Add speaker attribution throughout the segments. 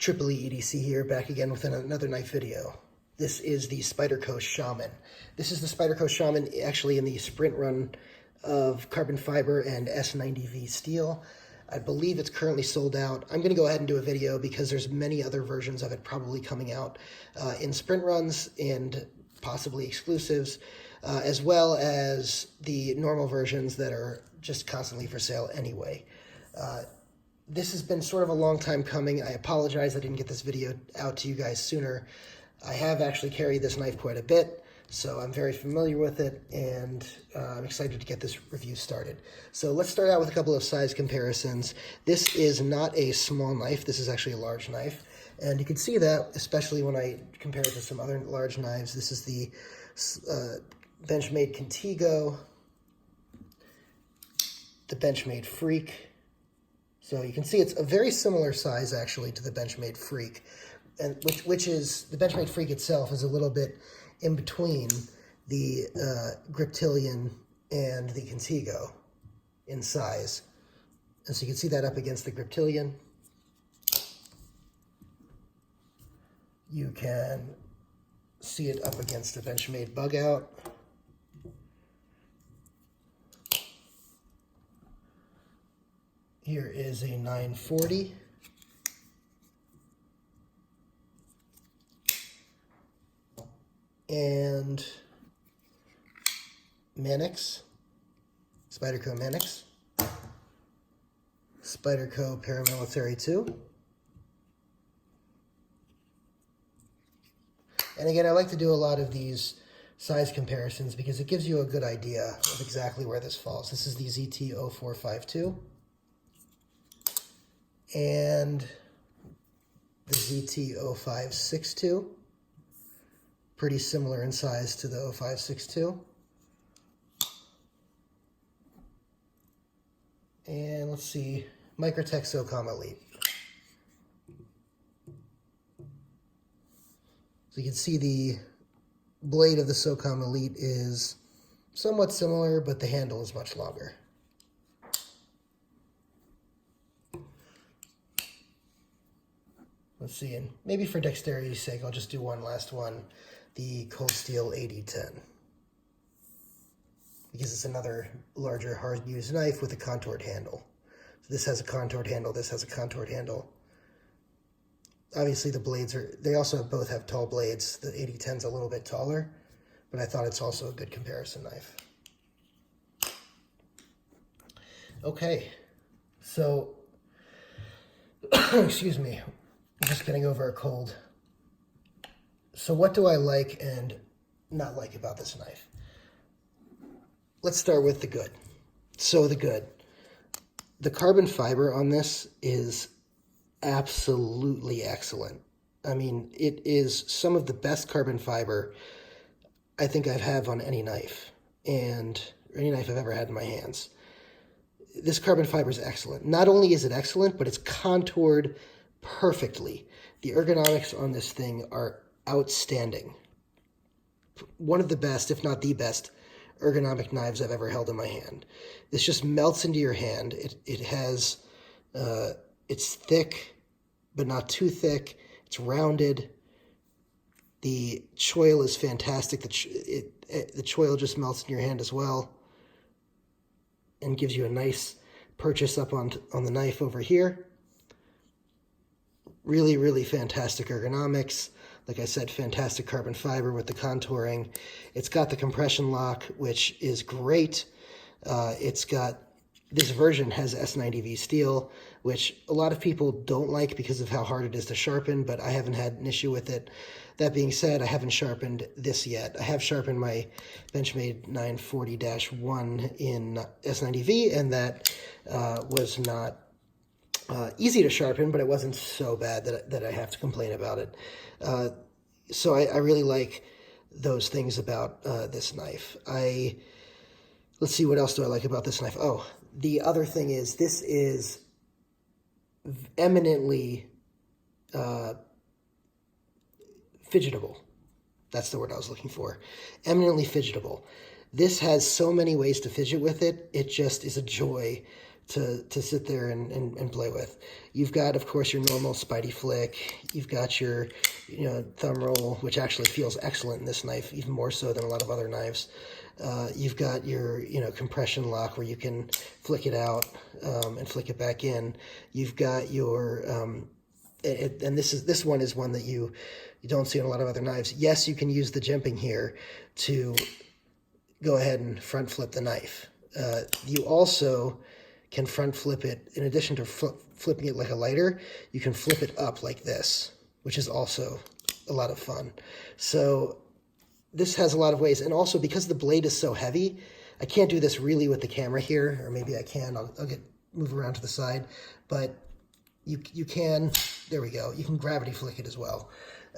Speaker 1: Triple EDC here, back again with another knife video. This is the Spyderco Shaman. This is the Spyderco Shaman actually in the sprint run of carbon fiber and S90V steel. I believe it's currently sold out. I'm going to go ahead and do a video because there's many other versions of it probably coming out in sprint runs and possibly exclusives, as well as the normal versions that are just constantly for sale anyway. This has been sort of a long time coming. I apologize I didn't get this video out to you guys sooner. I have actually carried this knife quite a bit, so I'm very familiar with it, and I'm excited to get this review started. So let's start out with a couple of size comparisons. This is not a small knife. This is actually a large knife, and you can see that, especially when I compare it to some other large knives. This is the Benchmade Contigo, the Benchmade Freak. So you can see it's a very similar size actually to the Benchmade Freak, and which is, the Benchmade Freak itself is a little bit in between the Griptilian and the Contigo in size. And so you can see that up against the Griptilian. You can see it up against the Benchmade Bugout. Here is a 940. And Manix, Spyderco Manix, Spyderco Para 2. And again, I like to do a lot of these size comparisons because it gives you a good idea of exactly where this falls. This is the ZT-0452. And the ZT-0562, pretty similar in size to the 0562. And let's see, Microtech Socom Elite. So you can see the blade of the Socom Elite is somewhat similar, but the handle is much longer. Let's see, and maybe for dexterity's sake, I'll just do one last one, the Cold Steel AD-10. Because it's another larger, hard-used knife with a contoured handle. So this has a contoured handle, this has a contoured handle. Obviously the blades they also both have tall blades. The AD-10's a little bit taller, but I thought it's also a good comparison knife. Okay, so, excuse me. I'm just getting over a cold. So what do I like and not like about this knife? Let's start with the good. So the good. The carbon fiber on this is absolutely excellent. I mean, it is some of the best carbon fiber I think I have on any knife, and any knife I've ever had in my hands. This carbon fiber is excellent. Not only is it excellent, but it's contoured perfectly. The ergonomics on this thing are outstanding. One of the best, if not the best, ergonomic knives I've ever held in my hand. This just melts into your hand. It has, it's thick, but not too thick. It's rounded. The choil is fantastic. The choil just melts in your hand as well and gives you a nice purchase up on the knife over here. Really, really fantastic ergonomics. Like I said, fantastic carbon fiber with the contouring. It's got the compression lock, which is great. It's got, this version has S90V steel, which a lot of people don't like because of how hard it is to sharpen, but I haven't had an issue with it. That being said, I haven't sharpened this yet. I have sharpened my Benchmade 940-1 in S90V, and that was not easy to sharpen, but it wasn't so bad that I have to complain about it. So I really like those things about this knife. Let's see, what else do I like about this knife? Oh, the other thing is, this is eminently fidgetable. That's the word I was looking for. Eminently fidgetable. This has so many ways to fidget with it. It just is a joy to sit there and play with. You've got, of course, your normal Spidey flick. You've got your, thumb roll, which actually feels excellent in this knife, even more so than a lot of other knives. You've got your, compression lock where you can flick it out and flick it back in. You've got your, and this one is one that you don't see on a lot of other knives. Yes, you can use the jimping here to go ahead and front flip the knife. You also can front flip it, in addition to flipping it like a lighter, you can flip it up like this, which is also a lot of fun. So this has a lot of ways, and also because the blade is so heavy, I can't do this really with the camera here, or maybe I can, I'll move around to the side, but you can, there we go, you can gravity flick it as well.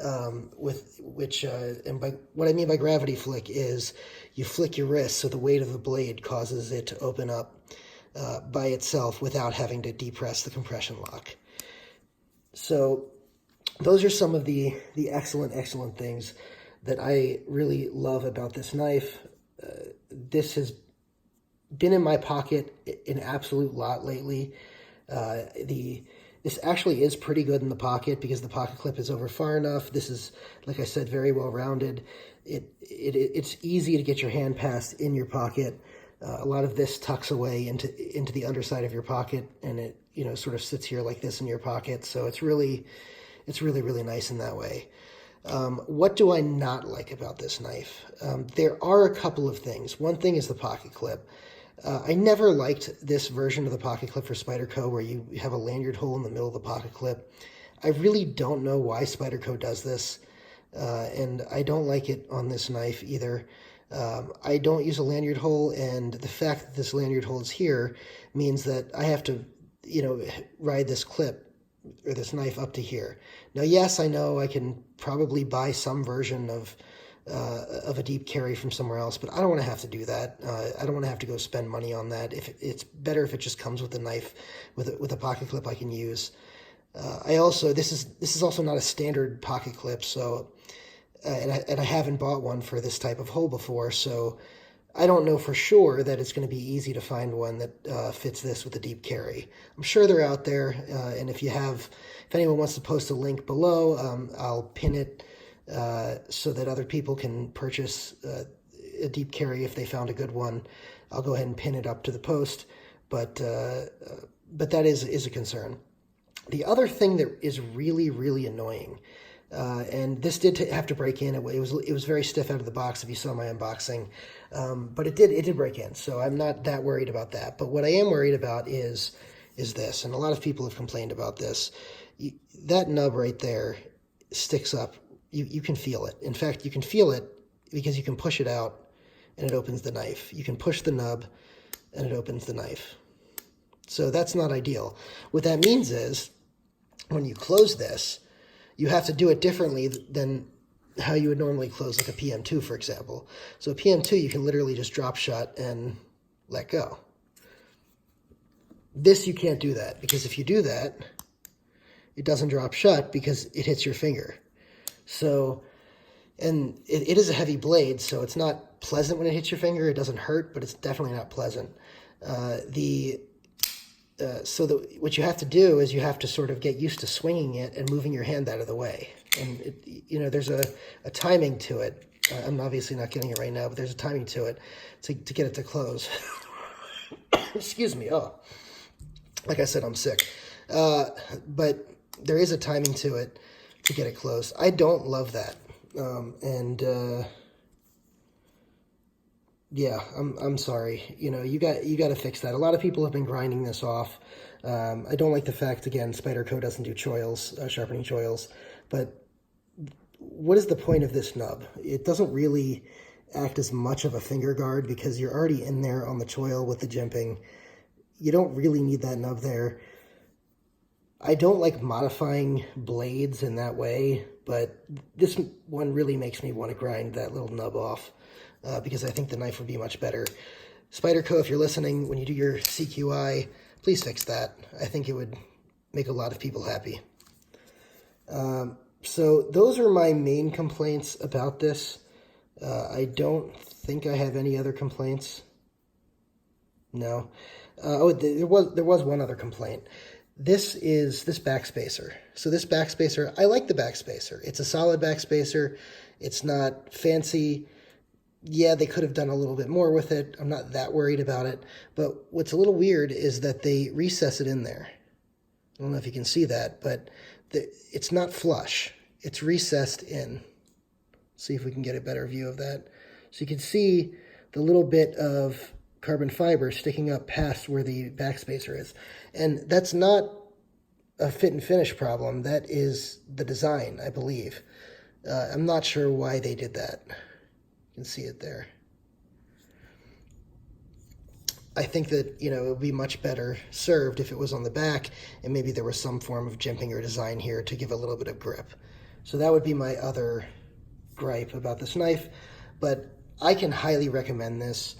Speaker 1: And by what I mean by gravity flick is you flick your wrist so the weight of the blade causes it to open up by itself without having to depress the compression lock. So those are some of the excellent things that I really love about this knife. This has been in my pocket an absolute lot lately. This actually is pretty good in the pocket because the pocket clip is over far enough. This is, like I said, very well rounded. It's easy to get your hand past in your pocket. A lot of this tucks away into the underside of your pocket, and it sort of sits here like this in your pocket. So it's really nice in that way. What do I not like about this knife? There are a couple of things. One thing is the pocket clip. I never liked this version of the pocket clip for Spyderco where you have a lanyard hole in the middle of the pocket clip. I really don't know why Spyderco does this, and I don't like it on this knife either. I don't use a lanyard hole, and the fact that this lanyard hole is here means that I have to, ride this clip or this knife up to here. Now, yes, I know I can probably buy some version of a deep carry from somewhere else, but I don't want to have to do that. I don't want to have to go spend money on that. If it's better if it just comes with a knife with a pocket clip I can use. This is also not a standard pocket clip, so and I haven't bought one for this type of hole before, so I don't know for sure that it's going to be easy to find one that fits this with a deep carry. I'm sure they're out there, and if anyone wants to post a link below, I'll pin it so that other people can purchase a deep carry if they found a good one. I'll go ahead and pin it up to the post, but that is a concern. The other thing that is really annoying, and this did have to break in. It was very stiff out of the box if you saw my unboxing, but it did break in, so I'm not that worried about that. But what I am worried about is this, and a lot of people have complained about this. That nub right there sticks up. You can feel it. In fact, you can feel it because you can push it out and it opens the knife. You can push the nub and it opens the knife. So that's not ideal. What that means is when you close this, you have to do it differently than how you would normally close like a PM2, for example. So a PM2, you can literally just drop shut and let go. This, you can't do that, because if you do that, it doesn't drop shut because it hits your finger. So, and it is a heavy blade, so it's not pleasant when it hits your finger. It doesn't hurt, but it's definitely not pleasant. What you have to do is you have to sort of get used to swinging it and moving your hand out of the way. And, there's a timing to it. I'm obviously not getting it right now, but there's a timing to it to get it to close. Excuse me. Oh, like I said, I'm sick. But there is a timing to it to get it closed. I don't love that. Yeah, I'm sorry. You got to fix that. A lot of people have been grinding this off. I don't like the fact, again, Spyderco doesn't do choils, sharpening choils. But what is the point of this nub? It doesn't really act as much of a finger guard because you're already in there on the choil with the jimping. You don't really need that nub there. I don't like modifying blades in that way, but this one really makes me want to grind that little nub off because I think the knife would be much better. Spyderco, if you're listening, when you do your CQI, please fix that. I think it would make a lot of people happy. So those are my main complaints about this. I don't think I have any other complaints. No. There was one other complaint. This is this backspacer. So this backspacer, I like the backspacer. It's a solid backspacer. It's not fancy. Yeah, they could have done a little bit more with it. I'm not that worried about it. But what's a little weird is that they recess it in there. I don't know if you can see that, but it's not flush. It's recessed in. See if we can get a better view of that. So you can see the little bit of carbon fiber sticking up past where the backspacer is. And that's not a fit and finish problem. That is the design, I believe. I'm not sure why they did that. You can see it there. I think that, you know, it would be much better served if it was on the back and maybe there was some form of jimping or design here to give a little bit of grip. So that would be my other gripe about this knife, but I can highly recommend this.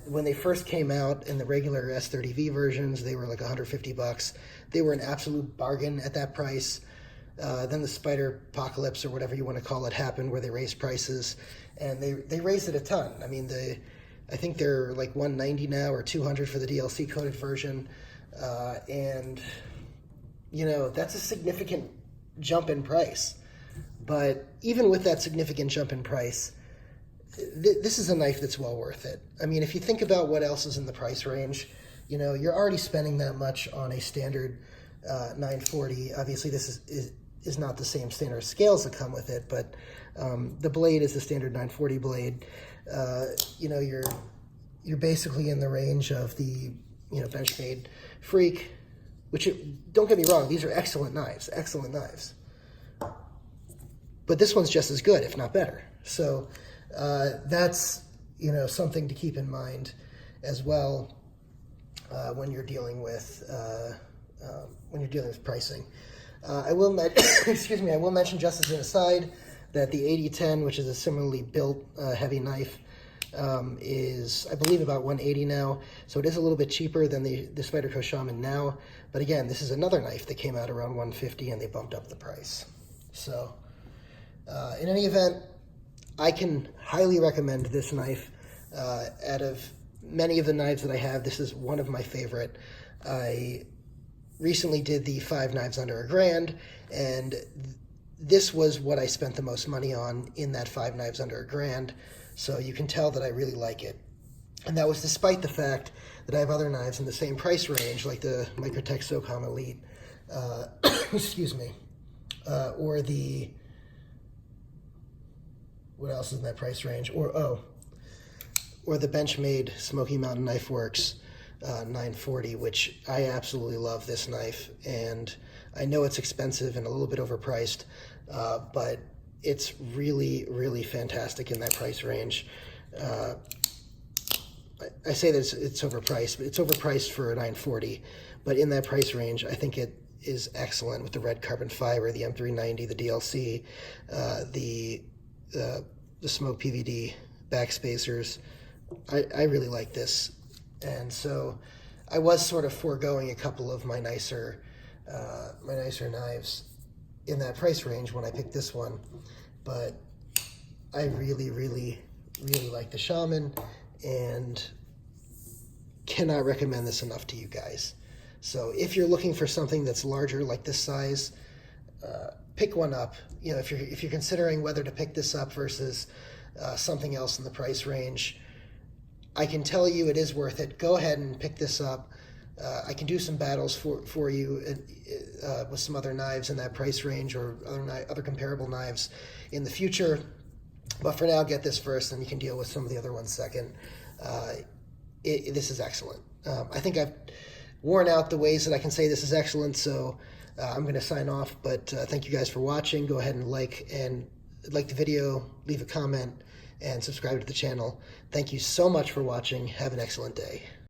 Speaker 1: When they first came out in the regular S90V versions, they were like $150. They were an absolute bargain at that price. Then the Spider apocalypse, or whatever you want to call it, happened, where they raised prices, and they raised it a ton. I mean, I think they're like $190 now, or $200 for the DLC coated version, and you know, that's a significant jump in price. But even with that significant jump in price, this is a knife that's well worth it. I mean, if you think about what else is in the price range, you know, you're already spending that much on a standard 940. Obviously, this is not the same standard scales that come with it, but the blade is the standard 940 blade. You know, you're basically in the range of the, you know, Benchmade Freak, which, don't get me wrong, these are excellent knives, but this one's just as good, if not better. So that's, you know, something to keep in mind as well when you're dealing with pricing. I will excuse me. I will mention, just as an aside, that the AD-10, which is a similarly built heavy knife, is, I believe, about $180 now. So it is a little bit cheaper than the Spyderco Shaman now. But again, this is another knife that came out around $150, and they bumped up the price. So in any event, I can highly recommend this knife. Out of many of the knives that I have, this is one of my favorite. I recently did the 5 knives under $1,000, and this was what I spent the most money on in that 5 knives under $1,000. So you can tell that I really like it. And that was despite the fact that I have other knives in the same price range, like the Microtech Socom Elite, excuse me, or the, what else is in that price range? Or the Benchmade Smoky Mountain Knife Works 940, which I absolutely love this knife. And I know it's expensive and a little bit overpriced, but it's really, really fantastic in that price range. I say that it's overpriced, but it's overpriced for a 940. But in that price range, I think it is excellent with the red carbon fiber, the M390, the DLC, the smoke PVD backspacers. I really like this. And so I was sort of foregoing a couple of my nicer knives in that price range when I picked this one. But I really, really, really like the Shaman, and cannot recommend this enough to you guys. So if you're looking for something that's larger, like this size, pick one up. You know, if you're considering whether to pick this up versus something else in the price range, I can tell you it is worth it. Go ahead and pick this up. I can do some battles for you with some other knives in that price range, or other comparable knives in the future. But for now, get this first, and you can deal with some of the other ones second. This is excellent. I think I've worn out the ways that I can say this is excellent, so I'm going to sign off. But thank you guys for watching. Go ahead and like the video, leave a comment, and subscribe to the channel. Thank you so much for watching. Have an excellent day.